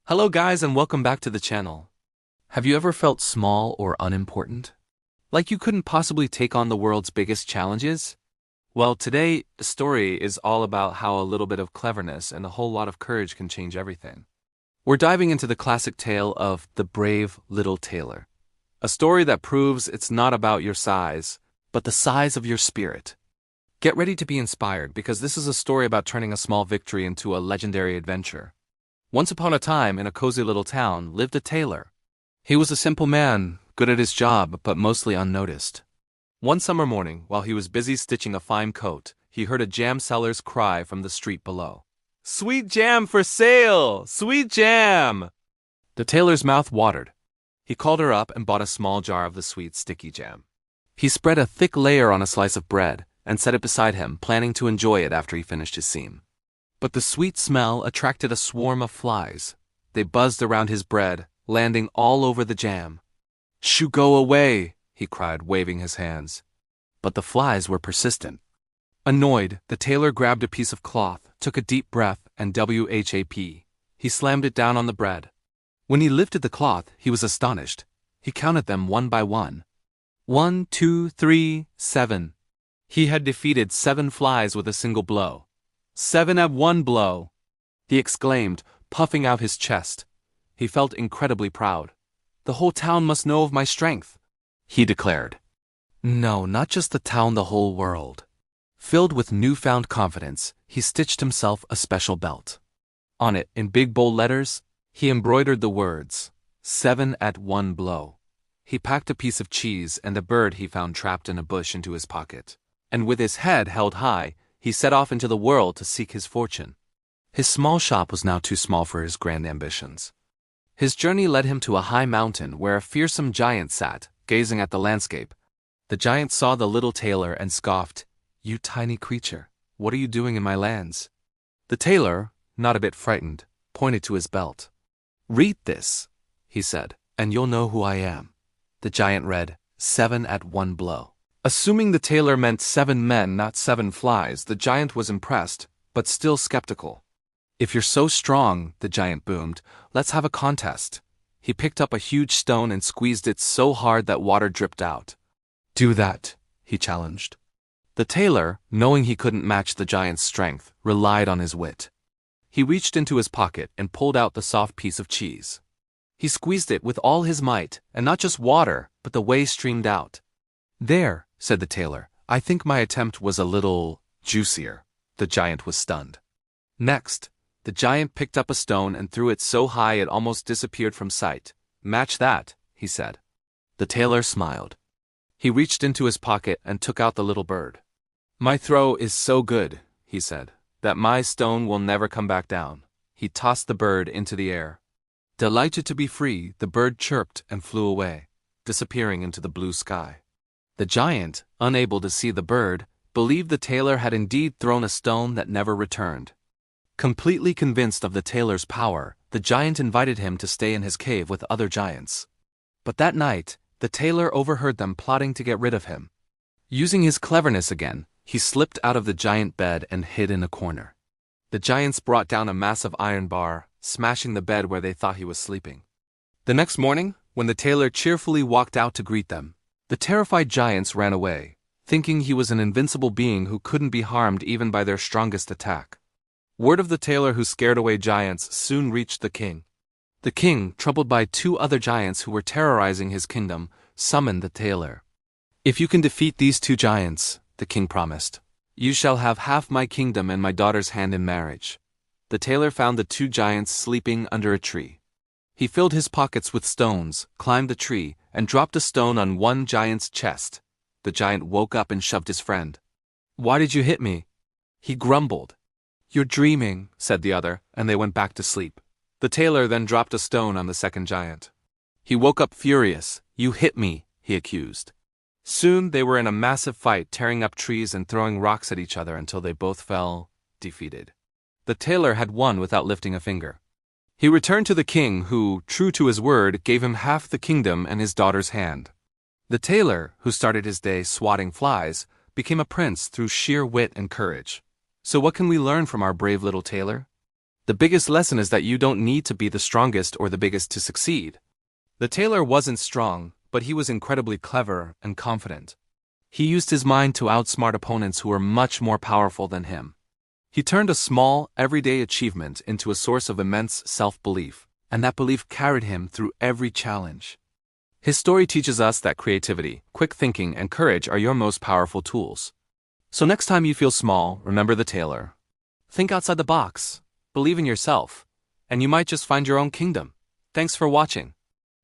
Hello guys and welcome back to the channel. Have you ever felt small or unimportant? Like you couldn't possibly take on the world's biggest challenges? Well, today, the story is all about how a little bit of cleverness and a whole lot of courage can change everything. We're diving into the classic tale of the brave little tailor. A story that proves it's not about your size, but the size of your spirit. Get ready to be inspired because this is a story about turning a small victory into a legendary adventure. Once upon a time, in a cozy little town, lived a tailor. He was a simple man, good at his job, but mostly unnoticed. One summer morning, while he was busy stitching a fine coat, he heard a jam seller's cry from the street below. "Sweet jam for sale! Sweet jam!" The tailor's mouth watered. He called her up and bought a small jar of the sweet, sticky jam. He spread a thick layer on a slice of bread and set it beside him, planning to enjoy it after he finished his seam. But the sweet smell attracted a swarm of flies. They buzzed around his bread, landing all over the jam. "Shoo, go away!" he cried, waving his hands. But the flies were persistent. Annoyed, the tailor grabbed a piece of cloth, took a deep breath, and WHAP. He slammed it down on the bread. When he lifted the cloth, he was astonished. He counted them one by one. 1, 2, 3, 7. He had defeated 7 flies with a single blow. 7 at one blow, he exclaimed, puffing out his chest. He felt incredibly proud. "The whole town must know of my strength," he declared. No, not just the town, the whole world. Filled with newfound confidence, he stitched himself a special belt. On it, in big bold letters, he embroidered the words, 7 at one blow. He packed a piece of cheese and a bird he found trapped in a bush into his pocket, and with his head held high, he set off into the world to seek his fortune. His small shop was now too small for his grand ambitions. His journey led him to a high mountain where a fearsome giant sat, gazing at the landscape. The giant saw the little tailor and scoffed, "You tiny creature, what are you doing in my lands?" The tailor, not a bit frightened, pointed to his belt. "Read this," he said, "and you'll know who I am." The giant read, 7 at one blow. Assuming the tailor meant 7 men, not 7 flies, the giant was impressed, but still skeptical. "If you're so strong," the giant boomed, "let's have a contest." He picked up a huge stone and squeezed it so hard that water dripped out. "Do that," he challenged. The tailor, knowing he couldn't match the giant's strength, relied on his wit. He reached into his pocket and pulled out the soft piece of cheese. He squeezed it with all his might, and not just water, but the whey streamed out. "There," said the tailor, "I think my attempt was a little juicier." The giant was stunned. Next, the giant picked up a stone and threw it so high it almost disappeared from sight. "Match that," he said. The tailor smiled. He reached into his pocket and took out the little bird. "My throw is so good," he said, "that my stone will never come back down." He tossed the bird into the air. Delighted to be free, the bird chirped and flew away, disappearing into the blue sky. The giant, unable to see the bird, believed the tailor had indeed thrown a stone that never returned. Completely convinced of the tailor's power, the giant invited him to stay in his cave with other giants. But that night, the tailor overheard them plotting to get rid of him. Using his cleverness again, he slipped out of the giant bed and hid in a corner. The giants brought down a massive iron bar, smashing the bed where they thought he was sleeping. The next morning, when the tailor cheerfully walked out to greet them, the terrified giants ran away, thinking he was an invincible being who couldn't be harmed even by their strongest attack. Word of the tailor who scared away giants soon reached the king. The king, troubled by 2 other giants who were terrorizing his kingdom, summoned the tailor. "If you can defeat these 2 giants," the king promised, "you shall have half my kingdom and my daughter's hand in marriage." The tailor found the 2 giants sleeping under a tree. He filled his pockets with stones, climbed the tree, and dropped a stone on one giant's chest. The giant woke up and shoved his friend. "Why did you hit me?" He grumbled. "You're dreaming," said the other, and they went back to sleep. The tailor then dropped a stone on the second giant. He woke up furious. "You hit me," he accused. Soon they were in a massive fight, tearing up trees and throwing rocks at each other until they both fell defeated. The tailor had won without lifting a finger. He returned to the king who, true to his word, gave him half the kingdom and his daughter's hand. The tailor, who started his day swatting flies, became a prince through sheer wit and courage. So what can we learn from our brave little tailor? The biggest lesson is that you don't need to be the strongest or the biggest to succeed. The tailor wasn't strong, but he was incredibly clever and confident. He used his mind to outsmart opponents who were much more powerful than him. He turned a small, everyday achievement into a source of immense self-belief, and that belief carried him through every challenge. His story teaches us that creativity, quick thinking, and courage are your most powerful tools. So next time you feel small, remember the tailor. Think outside the box, believe in yourself, and you might just find your own kingdom. Thanks for watching.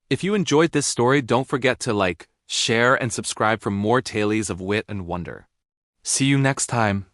If you enjoyed this story, don't forget to like, share, and subscribe for more tales of wit and wonder. See you next time.